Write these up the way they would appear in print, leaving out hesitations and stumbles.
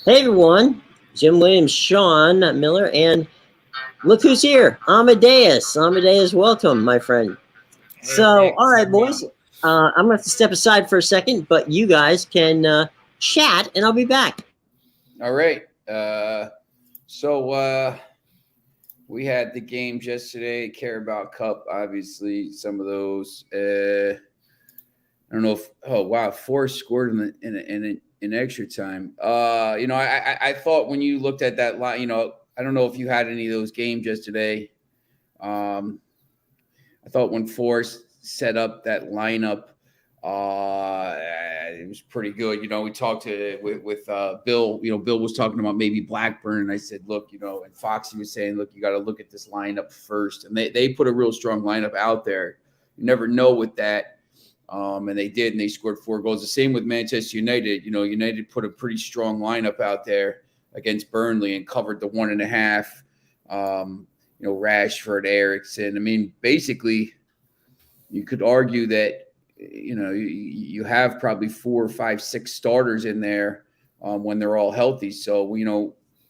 Hey everyone, Jim Williams, Sean Miller, and look who's here, Amadeus. Amadeus, welcome, my friend. So, Hey, all right, doing boys, well. I'm gonna have to step aside for a second, but you guys can chat, and I'll be back. All right. So we had the games yesterday. Carabao Cup, obviously. Some of those. I don't know if. Oh wow, Forrest scored in extra time. I thought when you looked at that line, I don't know if you had any of those games yesterday. Um, I thought when Forrest set up that lineup, it was pretty good. We talked with Bill. Bill was talking about maybe Blackburn, and I said, look, and Foxy was saying, look, you got to look at this lineup first, and they put a real strong lineup out there. You never know with that. And they did, and they scored 4 goals. The same with Manchester United. United put a pretty strong lineup out there against Burnley and covered the 1.5. Rashford, Ericsson. I mean, basically, you could argue that you have probably 4, 5, 6 starters in there when they're all healthy. So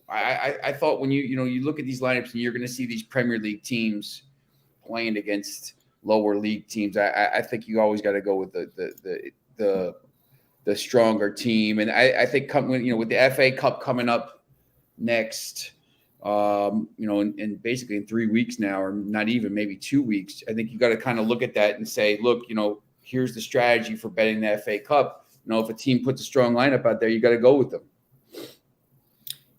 I thought when you look at these lineups and you're going to see these Premier League teams playing against lower league teams, I think you always got to go with the stronger team. And I think with the FA Cup coming up next. And basically in 3 weeks now, or not even maybe 2 weeks, I think you got to kind of look at that and say, look, here's the strategy for betting the FA Cup. If a team puts a strong lineup out there, you got to go with them.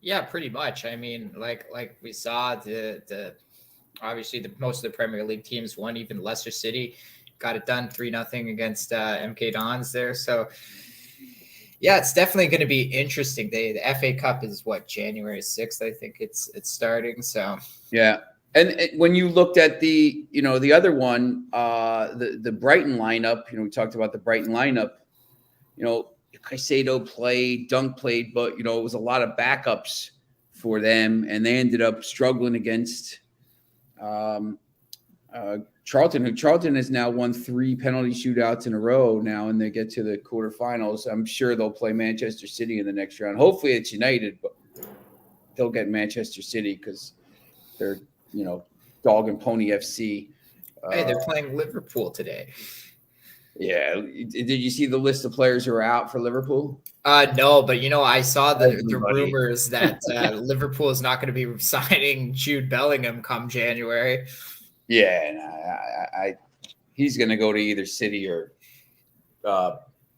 Yeah, pretty much. I mean, like we saw the obviously most of the Premier League teams won. Even Leicester City got it done 3-0 against MK Dons there. So yeah, it's definitely going to be interesting. The FA Cup is January 6th. I think it's starting. So yeah. And when you looked at the other one, the Brighton lineup, we talked about the Brighton lineup. Caicedo played, Dunk played, but it was a lot of backups for them, and they ended up struggling against Charlton. Charlton has now won 3 penalty shootouts in a row now, and they get to the quarterfinals. I'm sure they'll play Manchester City in the next round. Hopefully it's United, but they'll get Manchester City because they're dog and pony FC. Hey, they're playing Liverpool today. Yeah. Did you see the list of players who are out for Liverpool? No, but I saw the rumors that Liverpool is not going to be signing Jude Bellingham come January. Yeah, he's going to go to either City or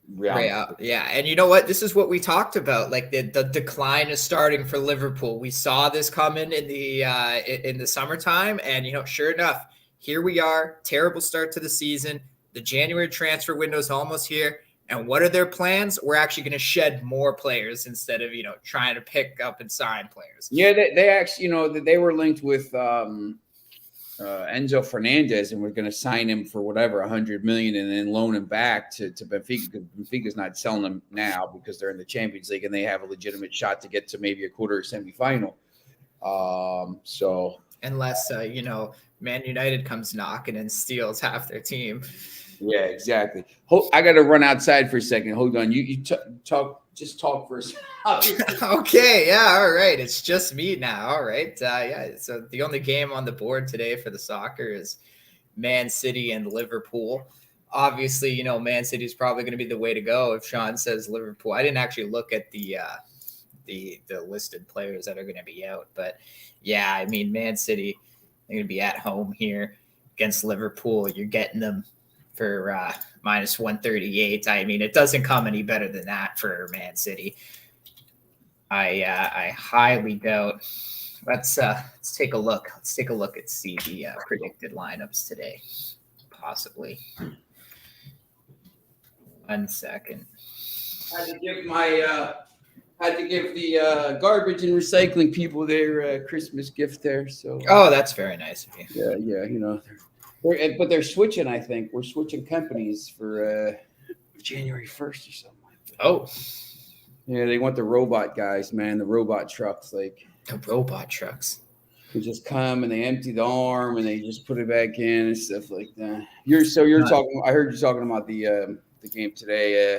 Real. Yeah, and you know what? This is what we talked about. Like the decline is starting for Liverpool. We saw this coming in the summertime, and sure enough, here we are. Terrible start to the season. The January transfer window is almost here. And what are their plans? We're actually going to shed more players instead of trying to pick up and sign players. Yeah, they actually they were linked with Enzo Fernandez, and we're going to sign him for whatever $100 million, and then loan him back to Benfica. Because Benfica's not selling him now because they're in the Champions League and they have a legitimate shot to get to maybe a quarter or semifinal. So unless Man United comes knocking and steals half their team. Yeah, exactly. I got to run outside for a second. Hold on. You talk. Just talk for a second. Okay. Yeah. All right. It's just me now. All right. Yeah. So the only game on the board today for the soccer is Man City and Liverpool. Obviously, Man City is probably going to be the way to go if Sean says Liverpool. I didn't actually look at the listed players that are going to be out, but yeah, I mean, Man City, they're going to be at home here against Liverpool. You're getting them for minus 138. I mean, it doesn't come any better than that for Man City. I highly doubt. Let's take a look. Let's take a look at see the predicted lineups today. Possibly. 1 second. I had to give the garbage and recycling people their Christmas gift there. So. Oh, that's very nice of you. Yeah. But they're switching, I think. We're switching companies for January 1st or something like that. Oh. Yeah, they want the robot guys, man, the robot trucks. Like the robot trucks. They just come and they empty the arm and they just put it back in and stuff like that. You're talking. I heard you talking about the game today.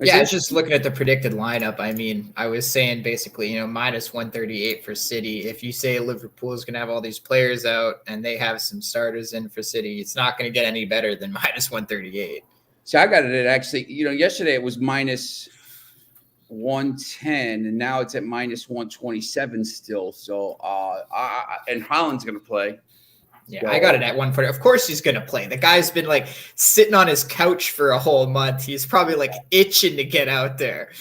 Yeah, I was just looking at the predicted lineup. I mean, I was saying basically, minus 138 for City. If you say Liverpool is going to have all these players out and they have some starters in for City, it's not going to get any better than minus 138. So I got it at actually, yesterday it was minus 110 and now it's at minus 127 still. So, and Haaland's going to play. Yeah, so I got it at 140. Of course he's going to play. The guy's been like sitting on his couch for a whole month. He's probably like itching to get out there.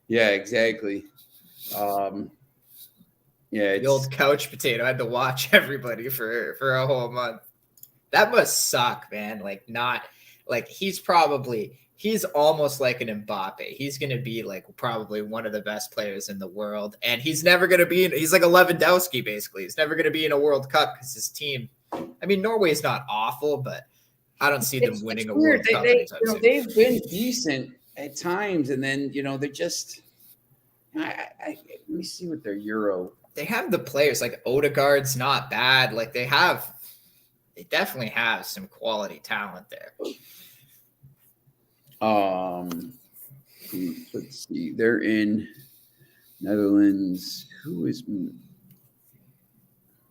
Yeah, exactly. The old couch potato. I had to watch everybody for a whole month. That must suck, man. He's almost like an Mbappe. He's going to be like probably one of the best players in the world. And he's never going to be he's like a Lewandowski, basically. He's never going to be in a World Cup because his team, I mean, Norway's not awful, but I don't see them winning a World Cup. They've been decent at times. And then, they're just, let me see what their Euro. They have the players like Odegaard's not bad. Like they definitely have some quality talent there. Let's see. They're in Netherlands. Who are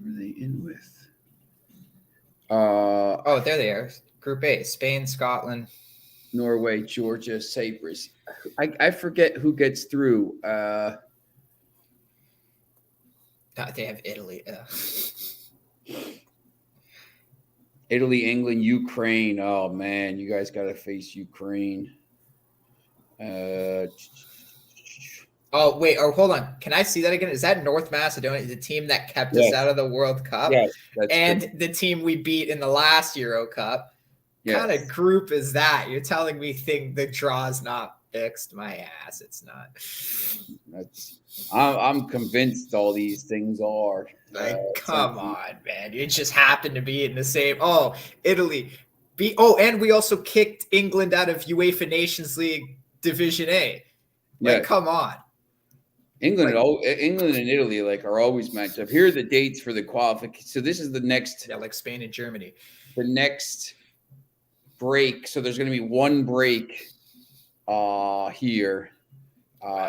they in with? There they are. Group A: Spain, Scotland, Norway, Georgia, Cyprus. I forget who gets through. They have Italy. Italy, England, Ukraine. Oh man, you guys got to face Ukraine. Hold on. Can I see that again? Is that North Macedonia, the team that kept us out of the World Cup? Yes, and true. The team we beat in the last Euro Cup. Yes. What kind of group is that? You're telling me the draw's not fixed? My ass, it's not. I'm convinced all these things are. Come on, man. You just happen to be in the same. Italy. And we also kicked England out of UEFA Nations League Division A. Come on. England and Italy are always matched up. Here are the dates for the qualification. So this is the next. Yeah, like Spain and Germany. The next break. So there's going to be one break here.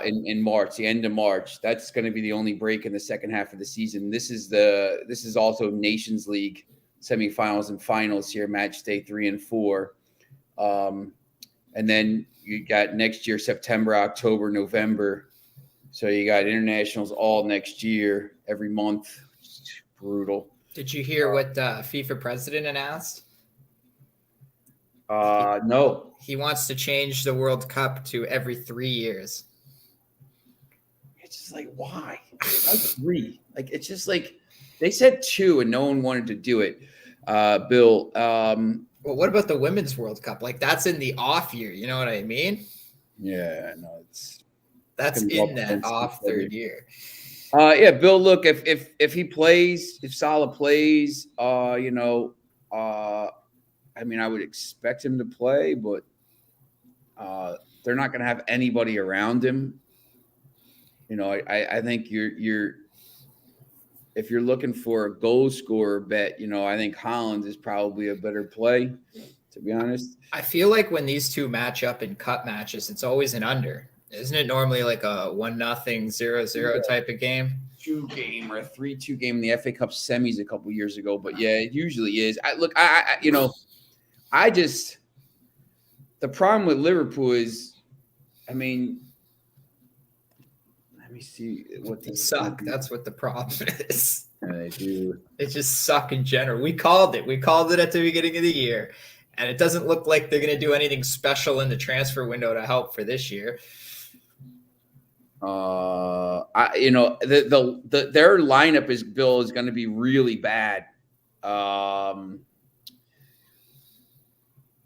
In March, the end of March. That's going to be the only break in the second half of the season. This is also Nations League semifinals and finals here, match day 3 and 4. And then you got next year, September, October, November. So you got internationals all next year, every month. It's brutal. Did you hear what FIFA president announced? No. He wants to change the World Cup to every 3 years. It's just like, why? Like 3. Like, it's just like they said 2 and no one wanted to do it. Bill. Well, what about the Women's World Cup? Like, that's in the off year. You know what I mean? Yeah, no, that's in that off third year. Yeah, Bill. Look, if he plays, if Salah plays, I mean, I would expect him to play, but they're not going to have anybody around him. I think if you're looking for a goal scorer bet, I think Haaland is probably a better play, to be honest. I feel like when these two match up in cup matches, it's always an under. Isn't it normally like a 1-0, 0-0 type of game? 2 game or a 3-2 game in the FA Cup semis a couple years ago. But yeah, it usually is. The problem with Liverpool is, I mean, let me see what they suck. That's what the problem is. They do. They just suck in general. We called it. We called it at the beginning of the year, and it doesn't look like they're going to do anything special in the transfer window to help for this year. Their lineup is going to be really bad.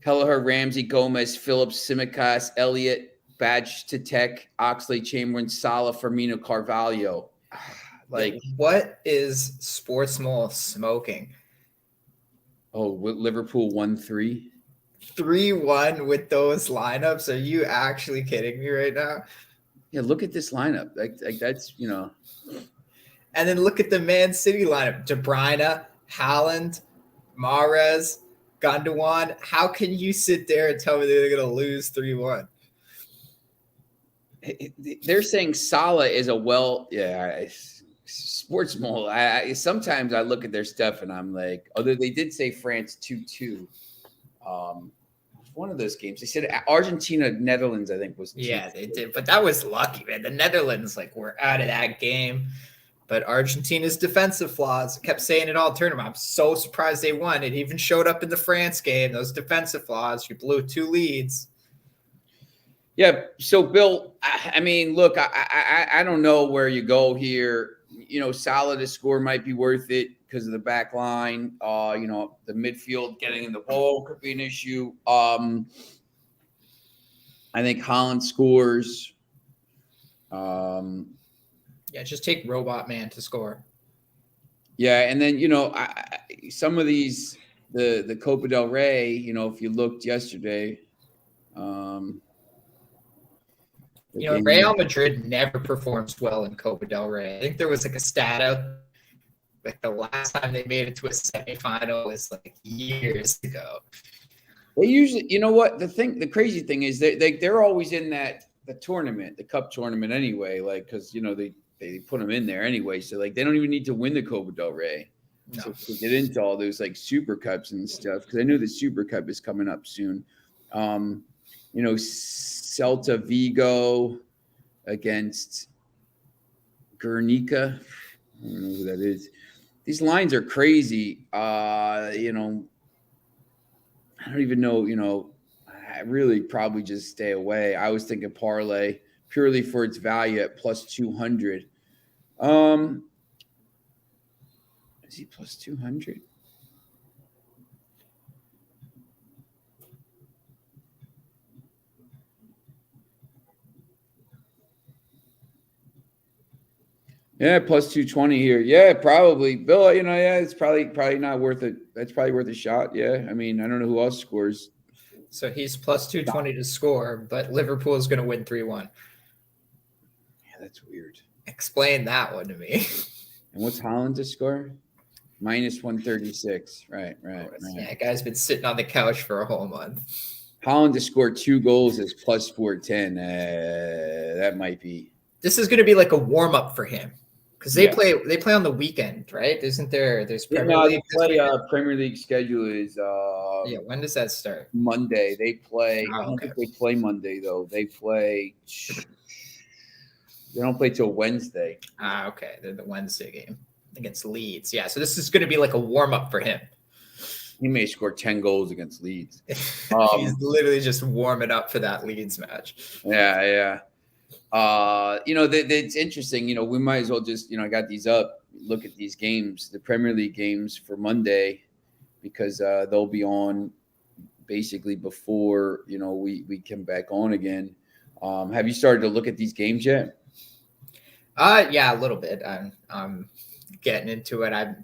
Kelleher, Ramsey, Gomez, Phillips, Tsimikas, Elliott, Badge, Tatek, Oxley, Chamberlain, Salah, Firmino, Carvalho. Like, what is Sportsmall smoking? Oh, Liverpool 1-3? 3-1 with those lineups? Are you actually kidding me right now? Yeah, look at this lineup. Like that's, And then look at the Man City lineup. De Bruyne, Haaland, Mahrez, Gundogan. How can you sit there and tell me they're going to lose 3-1? They're saying Salah is sports mole. Sometimes I look at their stuff and I'm like, although they did say France 2-2. One of those games. They said Argentina, Netherlands, I think was 2-2. Yeah, they did. But that was lucky, man. The Netherlands, were out of that game. But Argentina's defensive flaws, I kept saying it all tournament. I'm so surprised they won. It even showed up in the France game. Those defensive flaws. You blew 2 leads. Yeah. So, Bill, I mean, look, I don't know where you go here. Salah to score might be worth it because of the back line. The midfield getting in the ball could be an issue. I think Holland scores. Yeah, just take Robot Man to score. Yeah, and then some of these the Copa del Rey. If you looked yesterday, Real Madrid never performs well in Copa del Rey. I think there was a stat out the last time they made it to a semifinal was years ago. They usually, the crazy thing is they're always in the tournament, the cup tournament anyway, because they put them in there anyway, so they don't even need to win the Copa del Rey. No. To get into all those Super Cups and stuff, because I know the Super Cup is coming up soon. Celta Vigo against Guernica. I don't know who that is. These lines are crazy. I don't even know. I really probably just stay away. I was thinking parlay purely for its value at plus 200. Is he plus 200? Yeah, plus 220 here. Yeah, probably. Bill, it's probably not worth it. That's probably worth a shot. Yeah. I mean, I don't know who else scores. So he's plus 220 to score, but Liverpool is going to win 3-1. Yeah, that's weird. Explain that one to me. And what's Holland to score? Minus 136. Right. Yeah, guy's been sitting on the couch for a whole month. Holland to score 2 goals is plus 410. That might be. This is going to be like a warm up for him because they play on the weekend, right? There's Premier League. Premier League schedule is when does that start? Monday. They play. Oh, I don't think they play Monday though. They play. They don't play till Wednesday. Okay. They're the Wednesday game against Leeds. Yeah, so this is going to be like a warm up for him. He may score 10 goals against Leeds. He's literally just warming up for that Leeds match. Yeah. It's interesting. We might as well just, I got these up, look at these games, the Premier League games for Monday, because they'll be on basically before, we come back on again. Have you started to look at these games yet? Yeah, a little bit. I'm getting into it. I'm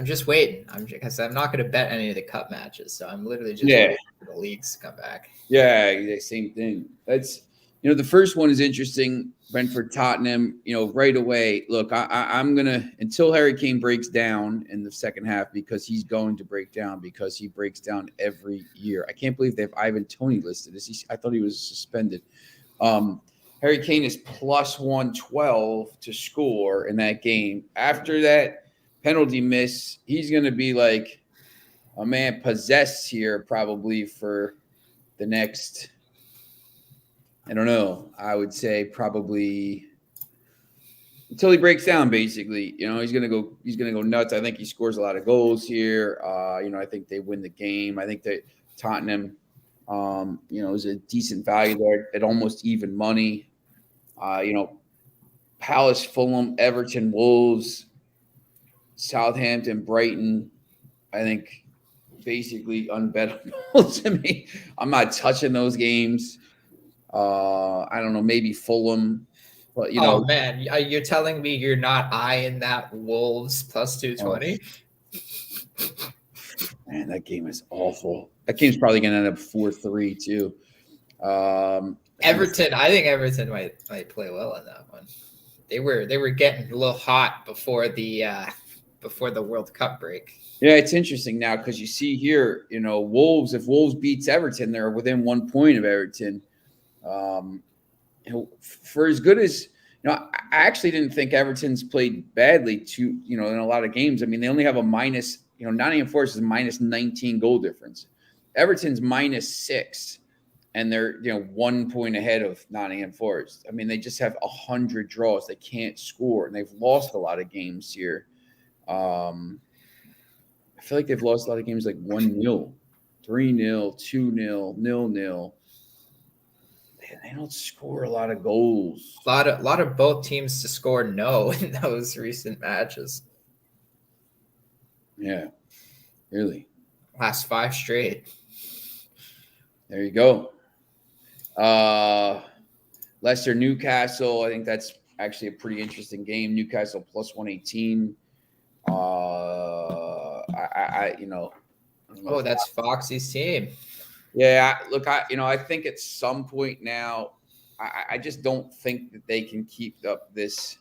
just waiting. Because I'm not going to bet any of the cup matches. So I'm literally just waiting for the leagues to come back. Yeah, same thing. That's, the first one is interesting. Brentford, Tottenham, right away. Look, I'm going to, until Harry Kane breaks down in the second half, because he's going to break down, because he breaks down every year. I can't believe they have Ivan Toney listed. I thought he was suspended. Harry Kane is plus 112 to score in that game. After that penalty miss, he's going to be like a man possessed here probably for the next, I don't know, I would say probably until he breaks down, basically. He's going to go nuts. I think he scores a lot of goals here. I think they win the game. I think that Tottenham, is a decent value there at almost even money. Palace, Fulham, Everton, Wolves, Southampton, Brighton, I think basically unbettable to me. I'm not touching those games. I don't know, maybe Fulham, but Oh man, you're telling me you're not eyeing that Wolves plus 220? Man, that game is awful. That game's probably going to end up 4-3 too. Everton, I think Everton might play well in that one. They were getting a little hot before the before the World Cup break. Yeah, it's interesting now because you see here, Wolves. If Wolves beats Everton, they're within 1 point of Everton. For as good as I actually didn't think Everton's played badly in a lot of games. I mean, they only have a minus. Nottingham Forest is minus 19 goal difference. Everton's minus 6, and they're 1 point ahead of Nottingham Forest. I mean, they just have 100 draws. They can't score, and they've lost a lot of games here. I feel like they've lost a lot of games like 1-0, 3-0, 2-0, 0-0. They don't score a lot of goals. A lot of both teams to score no in those recent matches. Yeah, really. Last 5 straight. There you go. Leicester Newcastle. I think that's actually a pretty interesting game. Newcastle plus 118. That's Foxy's team. Yeah, look, I think at some point now, I just don't think that they can keep up this.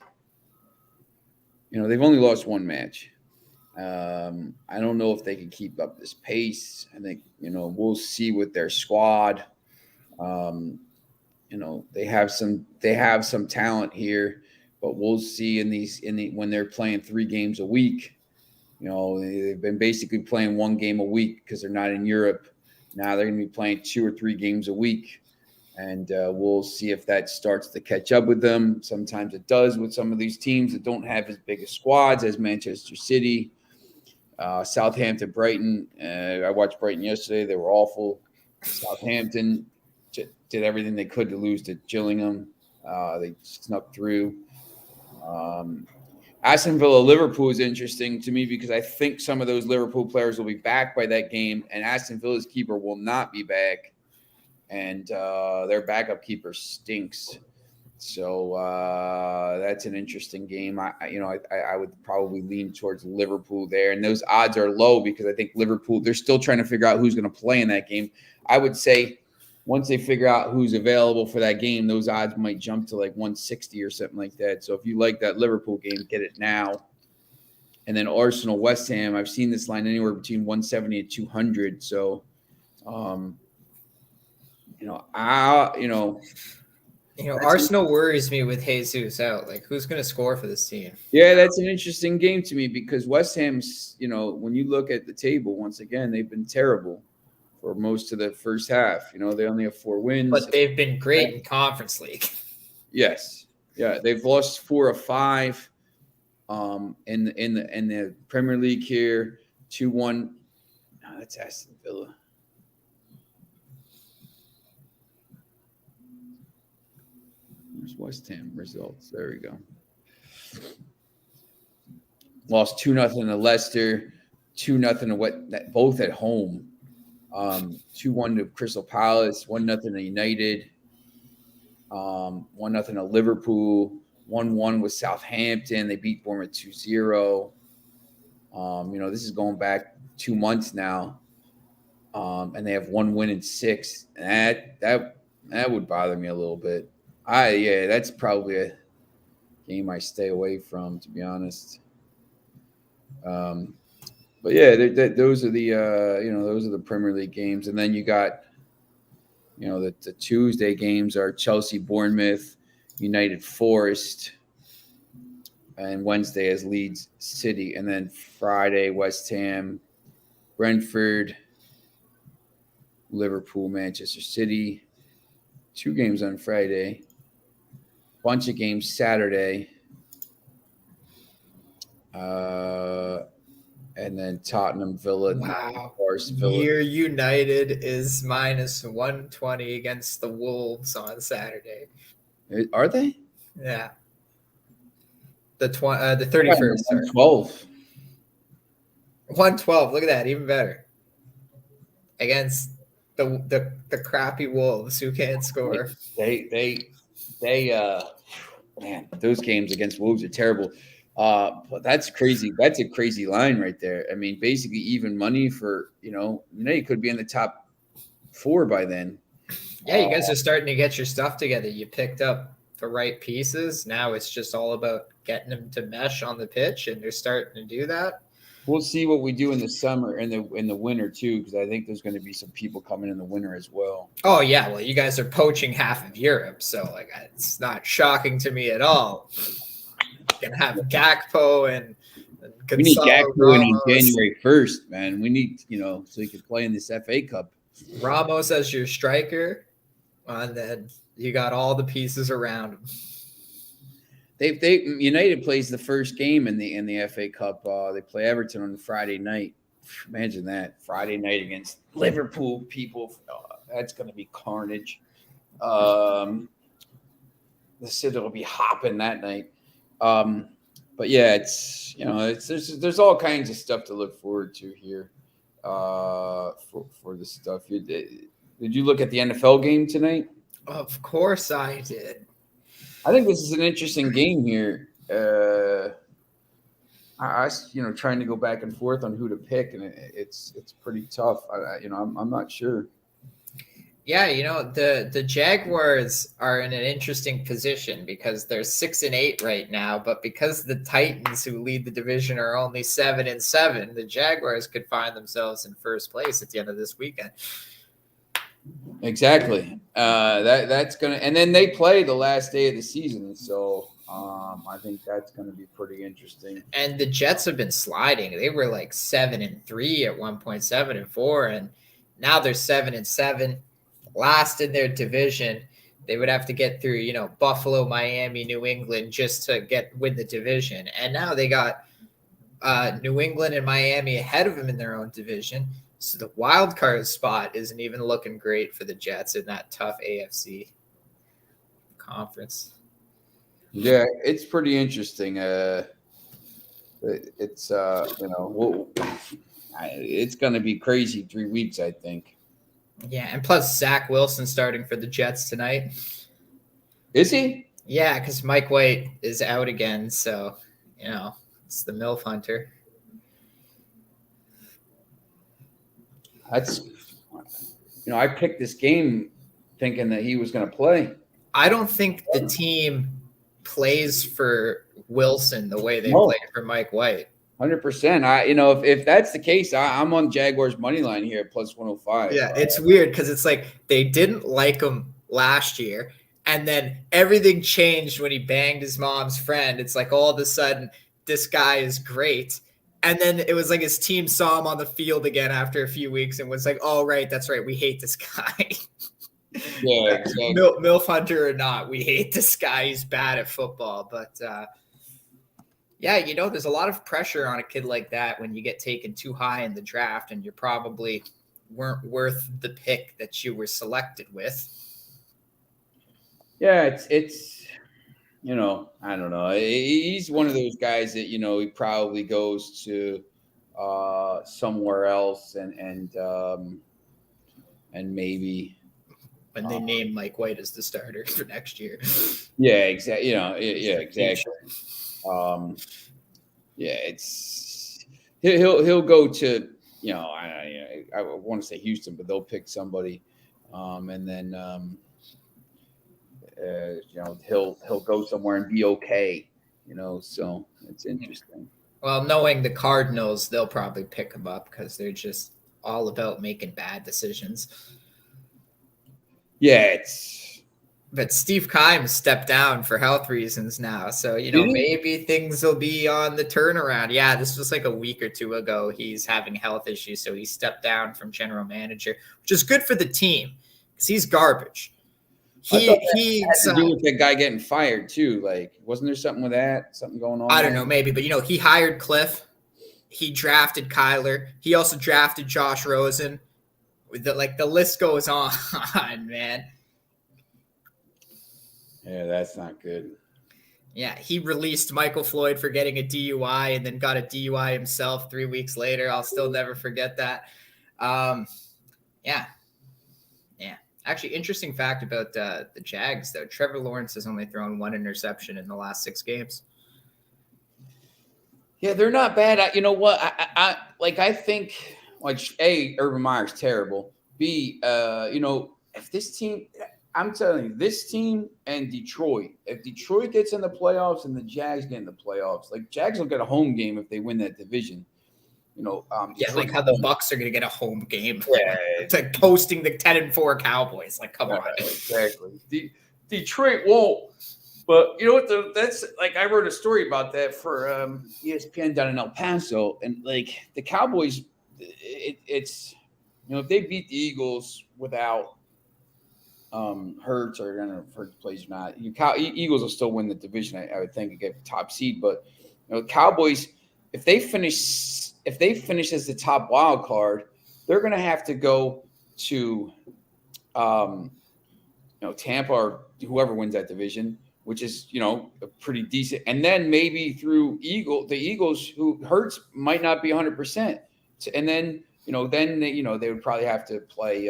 They've only lost 1 match. I don't know if they can keep up this pace. I think, we'll see with their squad. They have some talent here, but we'll see when they're playing 3 games a week. They've been basically playing 1 game a week because they're not in Europe. Now they're going to be playing 2 or 3 games a week, and we'll see if that starts to catch up with them. Sometimes it does with some of these teams that don't have as big a squads as Manchester City, Southampton, Brighton. I watched Brighton yesterday. They were awful. Southampton did everything they could to lose to Gillingham. They snuck through. Aston Villa Liverpool is interesting to me because I think some of those Liverpool players will be back by that game, and Aston Villa's keeper will not be back, and their backup keeper stinks. So that's an interesting game. I would probably lean towards Liverpool there, and those odds are low because I think Liverpool, they're still trying to figure out who's going to play in that game. I would say once they figure out who's available for that game, those odds might jump to like 160 or something like that. So if you like that Liverpool game, get it now. And then Arsenal West Ham, I've seen this line anywhere between 170 and 200. So, Arsenal worries me with Jesus out. Like, who's going to score for this team? Yeah, that's an interesting game to me because West Ham's, when you look at the table, once again, they've been terrible for most of the first half. They only have 4 wins. But they've been great in Conference League. Yes. Yeah, they've lost 4 of 5 in the Premier League here. 2-1. No, that's Aston Villa. There's West Ham results. There we go. Lost 2-0 to Leicester, 2-0 to both at home. 2-1 to Crystal Palace, 1-0 to United, 1-0 to Liverpool, 1-1 with Southampton. They beat Bournemouth 2-0. This is going back 2 months now. And they have 1 win in 6. And that would bother me a little bit. That's probably a game I stay away from, to be honest. But yeah, those are the Premier League games, and then you got, the Tuesday games are Chelsea, Bournemouth, United, Forest, and Wednesday is Leeds City, and then Friday West Ham, Brentford, Liverpool, Manchester City. 2 games on Friday, bunch of games Saturday. And then Tottenham, Villa. Wow. Villa. Your United is minus 120 against the Wolves on Saturday. Are they? Yeah. The 31st. 112. 112. Look at that. Even better. Against the crappy Wolves who can't score. Man, those games against Wolves are terrible. But that's crazy. That's a crazy line right there. I mean, basically even money for, you could be in the top 4 by then. Yeah, you guys are starting to get your stuff together. You picked up the right pieces. Now it's just all about getting them to mesh on the pitch, and they're starting to do that. We'll see what we do in the summer and in the winter too, because I think there's going to be some people coming in the winter as well. Oh yeah, well you guys are poaching half of Europe, so like it's not shocking to me at all. You're gonna have Gakpo and We need Gonzalo Gakpo in on Ramos. January 1st, man. We need, so he could play in this FA Cup. Ramos as your striker, and then you got all the pieces around him. United plays the first game in the FA Cup. They play Everton on Friday night. Imagine that, Friday night against Liverpool. People, that's going to be carnage. The City will be hopping that night. But yeah, it's there's all kinds of stuff to look forward to here for the stuff. Did you look at the NFL game tonight? Of course I did. I think this is an interesting game here. I trying to go back and forth on who to pick, and it's pretty tough. I'm not sure. Yeah, the Jaguars are in an interesting position because they're 6-8 right now, but because the Titans, who lead the division, are only 7-7, the Jaguars could find themselves in first place at the end of this weekend. Exactly. That's gonna, and then they play the last day of the season, so I think that's gonna be pretty interesting. And the Jets have been sliding. They were like 7-3 at one point, 7-4, and now they're 7-7, last in their division. They would have to get through, Buffalo, Miami, New England just to win the division, and now they got New England and Miami ahead of them in their own division. So the wild card spot isn't even looking great for the Jets in that tough AFC conference. Yeah, it's pretty interesting. It's it's going to be crazy 3 weeks, I think. Yeah, and plus Zach Wilson starting for the Jets tonight. Is he? Yeah, because Mike White is out again, so it's the MILF hunter. That's, I picked this game thinking that he was going to play. I don't think the team plays for Wilson the way they played for Mike White. 100%. If that's the case, I'm on Jaguars money line here at plus 105. Yeah, it's weird because it's like they didn't like him last year, and then everything changed when he banged his mom's friend. It's like all of a sudden this guy is great. And then it was like his team saw him on the field again after a few weeks and was like, oh, right, that's right. We hate this guy. Yeah, exactly. MILF hunter or not, we hate this guy. He's bad at football. But, there's a lot of pressure on a kid like that when you get taken too high in the draft and you probably weren't worth the pick that you were selected with. Yeah, it's I don't know. He's one of those guys that, he probably goes to somewhere else and maybe when they name Mike White as the starter for next year. Yeah, exactly. Exactly. It's he'll go to, I want to say Houston, but they'll pick somebody, and then he'll go somewhere and be okay, so it's interesting. Well, knowing the Cardinals, they'll probably pick him up because they're just all about making bad decisions. Yeah, but Steve Keim stepped down for health reasons now, so maybe things will be on the turnaround. Yeah, this was like a week or two ago. He's having health issues, so he stepped down from general manager, which is good for the team because he's garbage. He had to do with that guy getting fired too. Like, wasn't there something with that? Something going on? I don't know, maybe, but he hired Cliff. He drafted Kyler. He also drafted Josh Rosen. The list goes on, man. Yeah, that's not good. Yeah, he released Michael Floyd for getting a DUI and then got a DUI himself 3 weeks later. I'll still never forget that. Yeah. Actually, interesting fact about the Jags, though. Trevor Lawrence has only thrown one interception in the last 6 games. Yeah, they're not bad. You know what? I think, A, Urban Meyer's terrible. B, if this team, I'm telling you, this team and Detroit, if Detroit gets in the playoffs and the Jags get in the playoffs, like Jags will get a home game if they win that division. Yeah, like how the Bucks are going to get a home game. Yeah. It's like hosting the 10-4 Cowboys. Like, come on. Exactly. Detroit won't. But you know what? That's like I wrote a story about that for ESPN down in El Paso, and like the Cowboys, it's if they beat the Eagles without Hurts or Hurts plays or not, Eagles will still win the division. I would think and get top seed, but Cowboys, if they finish as the top wild card, they're going to have to go to Tampa or whoever wins that division, which is a pretty decent, and then maybe through the Eagles, who Hurts might not be 100%, and then they would probably have to play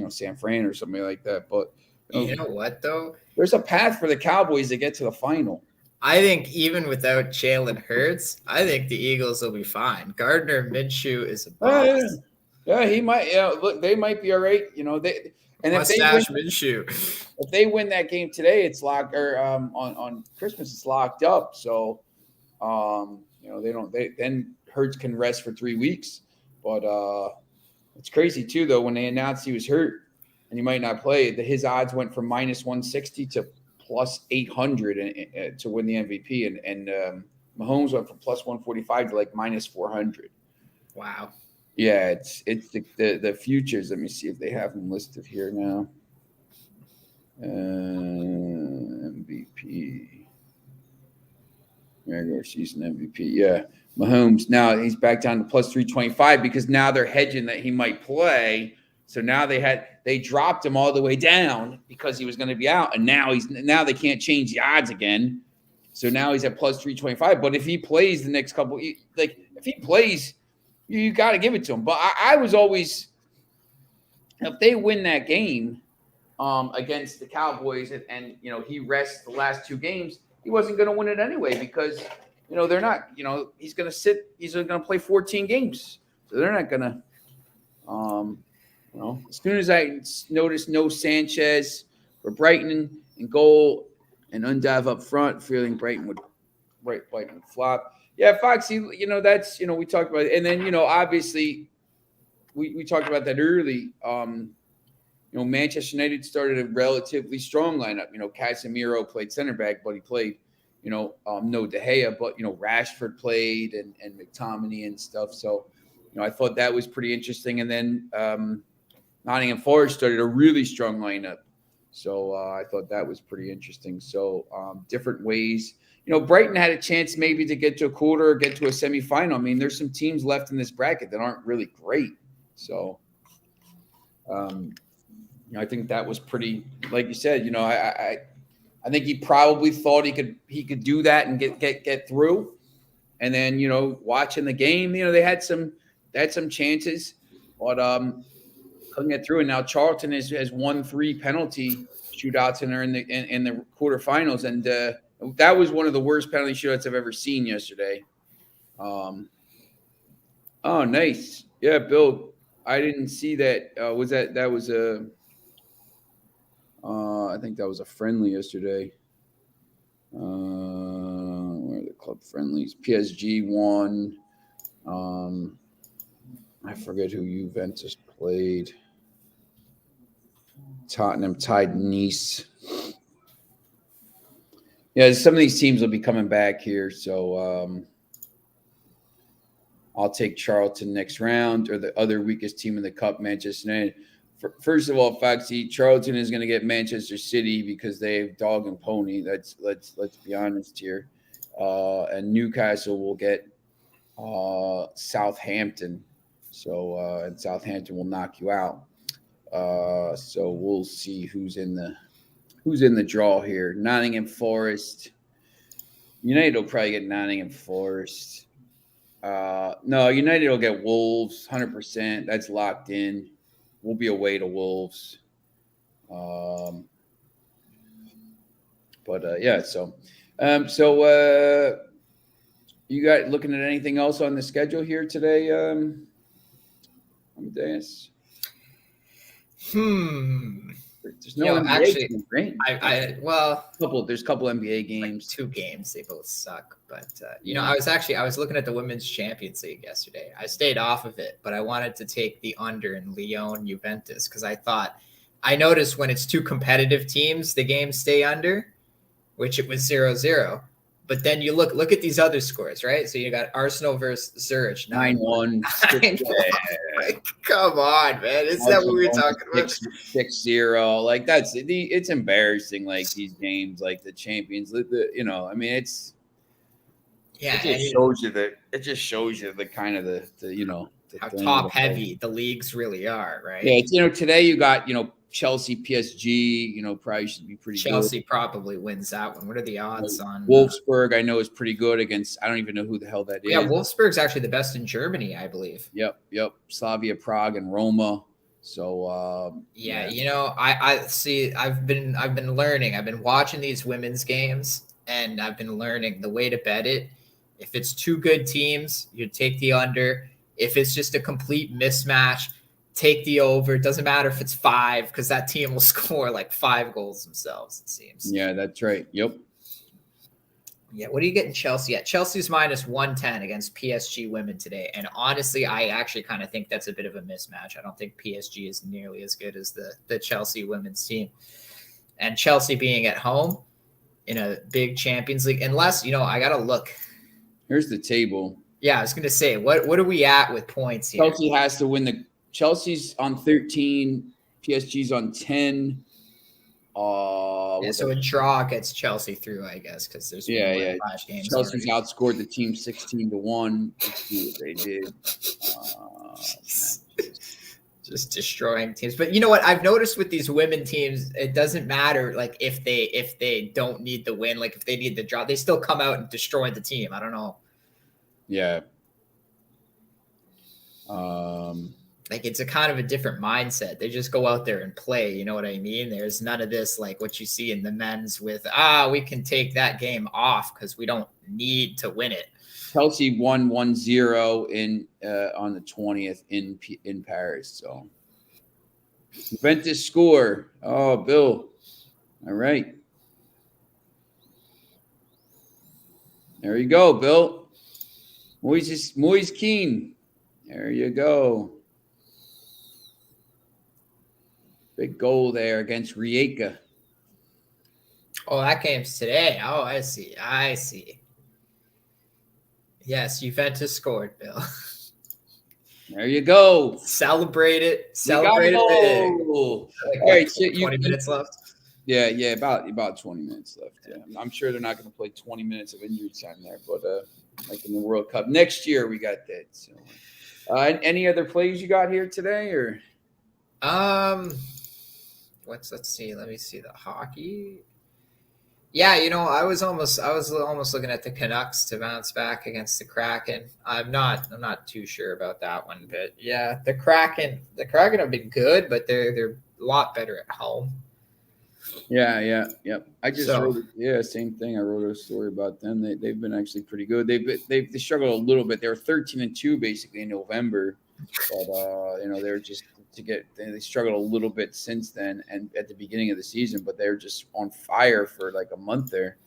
San Fran or something like that. But you know what though? There's a path for the Cowboys to get to the final. I think even without Jalen Hurts, I think the Eagles will be fine. Gardner Minshew is a boss. Yeah, he might. Yeah, look, they might be all right. Minshew. If they win that game today, it's locked. Or on Christmas, it's locked up. So, then Hurts can rest for 3 weeks. But it's crazy too, though, when they announced he was hurt and he might not play. His odds went from -160 to +800 to win the MVP, and Mahomes went from +145 to like -400. Wow. Yeah, it's the futures. Let me see if they have them listed here now. MVP, regular season MVP. Yeah, Mahomes. Now he's back down to +325 because now they're hedging that he might play. So now they dropped him all the way down because he was going to be out, and now they can't change the odds again. So now he's at +325. But if he plays the next couple, if he plays, you got to give it to him. But I was always, if they win that game against the Cowboys, and he rests the last 2 games, he wasn't going to win it anyway because they're not. He's going to sit. He's going to play 14 games, so they're not going to. As soon as I noticed no Sanchez for Brighton in goal and Undav up front, feeling Brighton would flop. Yeah, Foxy, that's, we talked about it. And then, obviously we talked about that early. Manchester United started a relatively strong lineup. Casemiro played center back, but he played, no De Gea, but, Rashford played and McTominay and stuff. So, I thought that was pretty interesting. And then Nottingham Forest started a really strong lineup. So I thought that was pretty interesting. So different ways. Brighton had a chance maybe to get to a quarter or get to a semifinal. I mean, there's some teams left in this bracket that aren't really great. So, I think that was pretty, like you said, I think he probably thought he could do that and get through. And then, watching the game, they had some chances, but couldn't get through. And now Charlton has won 3 penalty shootouts and they're in the quarterfinals. And that was one of the worst penalty shootouts I've ever seen yesterday. Oh, nice. Yeah, Bill, I didn't see that. That was I think that was a friendly yesterday. Where are the club friendlies? PSG won. I forget who Juventus played. Tottenham tied Nice. Yeah, some of these teams will be coming back here, so I'll take Charlton next round, or the other weakest team in the cup, Manchester United. First of all, Foxy, Charlton is going to get Manchester City because they have dog and pony. Let's be honest here. And Newcastle will get Southampton. So and Southampton will knock you out. So we'll see who's in the draw here. Nottingham Forest. United will probably get Nottingham Forest. No, United will get Wolves 100%. That's locked in. We'll be away to Wolves. Yeah. So you got looking at anything else on the schedule here today, Amadeus? There's no NBA actually, games, right? There's a couple NBA games. Like 2 games. They both suck. But Yeah. I was looking at the Women's Champions League yesterday. I stayed off of it, but I wanted to take the under in Lyon Juventus because I noticed when it's 2 competitive teams, the games stay under, which it was 0-0. But then you look at these other scores, right? So you got Arsenal versus Zurich 9-1. Like, come on, man. Is that what we were talking about? 6-0. Like it's embarrassing. Like these games, like the champions, I mean, it just shows you the kind of the how top heavy the leagues really are, right? Yeah, today you got Chelsea, PSG, probably should be pretty good. Chelsea probably wins that one. What are the odds on Wolfsburg? I know is pretty good against. I don't even know who the hell that is. Yeah, Wolfsburg's actually the best in Germany, I believe. Yep. Slavia Prague and Roma. So I see. I've been learning. I've been watching these women's games, and I've been learning the way to bet it. If it's 2 good teams, you take the under. If it's just a complete mismatch, take the over. It doesn't matter if it's 5 because that team will score like 5 goals themselves, it seems. Yeah, that's right. Yep. Yeah, what are you getting Chelsea at? Chelsea's minus 110 against PSG women today. And honestly, I actually kind of think that's a bit of a mismatch. I don't think PSG is nearly as good as the Chelsea women's team. And Chelsea being at home in a big Champions League, unless, I got to look. Here's the table. Yeah, I was going to say, what are we at with points here? Chelsea has to win Chelsea's on 13, PSG's on 10. So a draw gets Chelsea through, I guess, because there's last games. Chelsea's outscored the team 16-1. Let's see what they did. Just destroying teams. But you know what? I've noticed with these women teams, it doesn't matter like if they don't need the win, like if they need the draw, they still come out and destroy the team. I don't know. Yeah. Like it's a kind of a different mindset. They just go out there and play. You know what I mean? There's none of this like what you see in the men's with, we can take that game off because we don't need to win it. Chelsea won 1-0 on the 20th in Paris. So Juventus score. Oh, Bill. All right. There you go, Bill. Moise Keane. There you go. Big goal there against Rijeka. Oh, that game's today. Oh, I see. Yes, Juventus scored, Bill. There you go. Celebrate it. Celebrate it big. All right, so 20 minutes left. Yeah, about 20 minutes left. Yeah. I'm sure they're not going to play 20 minutes of injury time there, but like in the World Cup next year, we got that. So, any other plays you got here today, or? Let's see. Let me see the hockey. Yeah, I was almost looking at the Canucks to bounce back against the Kraken. I'm not too sure about that one, but yeah, the Kraken have been good, but they're a lot better at home. Yeah. I just wrote same thing. I wrote a story about them. They've been actually pretty good. They struggled a little bit. They were 13-2 basically in November, but they're just they struggled a little bit since then and at the beginning of the season, but they're just on fire for like a month there.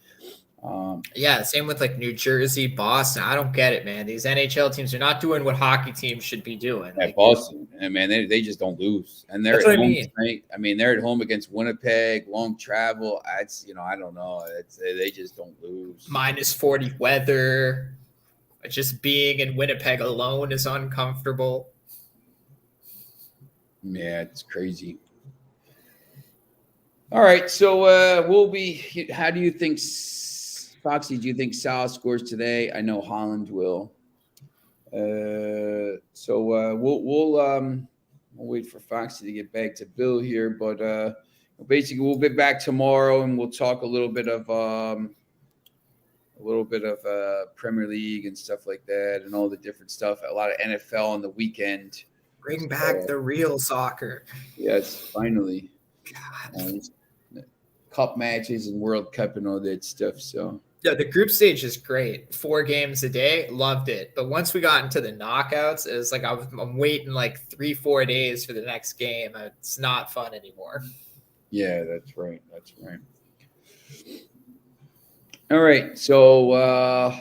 Same with like New Jersey, Boston. I don't get it, man. These NHL teams are not doing what hockey teams should be doing. At Boston, man, they just don't lose, and they're at home tonight. I mean, they're at home against Winnipeg, long travel. I don't know. They just don't lose. -40 weather. Just being in Winnipeg alone is uncomfortable. Yeah, it's crazy. All right, so how do you think, Foxy, do you think Sal scores today? I know Holland will. We'll wait for Foxy to get back to Bill here, but basically we'll be back tomorrow and we'll talk a little bit of Premier League and stuff like that and all the different stuff. A lot of NFL on the weekend. Bring back the real soccer. Yes, finally. Cup matches and World Cup and all that stuff. So yeah, the group stage is great. 4 games a day, loved it. But once we got into the knockouts, it was like I'm waiting like 3-4 days for the next game. It's not fun anymore. Yeah, that's right. That's right. All right. So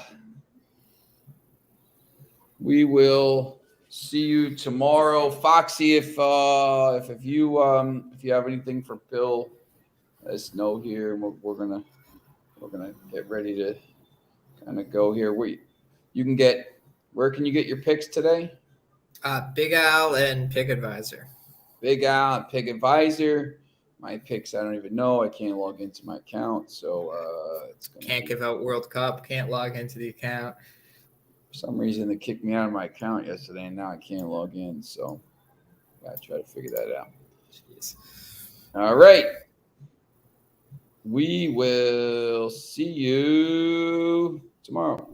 we will see you tomorrow. Foxy, if you have anything for Bill, let us know here. We're gonna get ready to kind of go here. Where can you get your picks today? Big Al and Pick Advisor. Big Al and Pick Advisor. My picks, I don't even know. I can't log into my account, so Can't give out World Cup. Can't log into the account. For some reason, they kicked me out of my account yesterday, and now I can't log in. So, gotta try to figure that out. Jeez. All right, we will see you tomorrow.